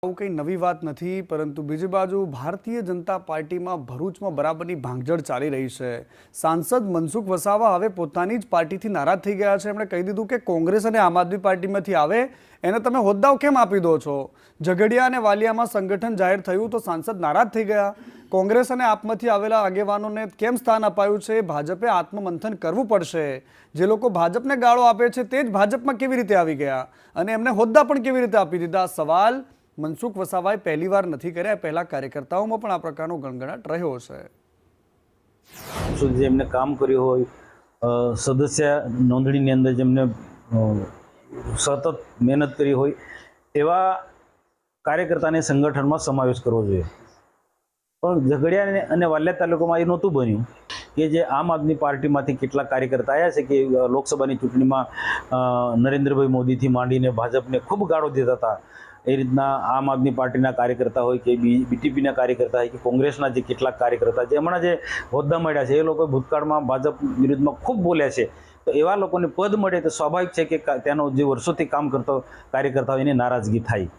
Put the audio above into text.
આવું કંઈ નવી વાત નથી, પરંતુ બીજી બાજુ ભારતીય જનતા પાર્ટીમાં ભરૂચમાં બરાબરની ભાંગજડ ચાલી રહી છે. સાંસદ મનસુખ વસાવા હવે પોતાની જ પાર્ટીથી નારાજ થઈ ગયા છે. એમણે કહી દીધું કે કોંગ્રેસ અને આમ આદમી પાર્ટીમાંથી આવે એને તમે હોદ્દાઓ કેમ આપી દો છો. ઝઘડિયા અને વાલિયામાં સંગઠન જાહેર થયું તો સાંસદ નારાજ થઈ ગયા. કોંગ્રેસ અને આપમાંથી આવેલા આગેવાનોને કેમ સ્થાન અપાયું છે? ભાજપે આત્મમંથન કરવું પડશે. જે લોકો ભાજપને ગાળો આપે છે તે જ ભાજપમાં કેવી રીતે આવી ગયા અને એમને હોદ્દા પણ કેવી રીતે આપી દીધા? સવાલ મનસુખ વસાવાએ પહેલી વાર નથી કર્યા. પહેલા કાર્યકર્તાઓમાં પણ આ પ્રકારનો ગણગણાટ રહ્યો છે. સુધી જેમને કામ કર્યું હોય, સદસ્ય નોંધણીની અંદર જેમને સતત મહેનત કરી હોય એવા કાર્યકર્તાને સંગઠનમાં સમાવેશ કરવો જોઈએ. પણ ઝઘડિયા અને વાલિયા તાલુકામાં એ નહોતું બન્યું કે જે આમ આદમી પાર્ટીમાંથી કેટલાક કાર્યકર્તા આવ્યા છે કે લોકસભાની ચૂંટણીમાં નરેન્દ્રભાઈ મોદીથી માંડીને ભાજપને ખૂબ ગાળો દેતા હતા. એ રીતના આમ આદમી પાર્ટીના કાર્યકર્તા હોય કે બીટીપીના કાર્યકર્તા હોય કે કોંગ્રેસના જે કેટલાક કાર્યકર્તા જે હમણાં જે હોદ્દા મળ્યા છે એ લોકો ભૂતકાળમાં ભાજપ વિરુદ્ધમાં ખૂબ બોલ્યા છે. તો એવા લોકોને પદ મળે તો સ્વાભાવિક છે કે તેનો જે વર્ષોથી કામ કરતો કાર્યકર્તા હોય એની નારાજગી થાય.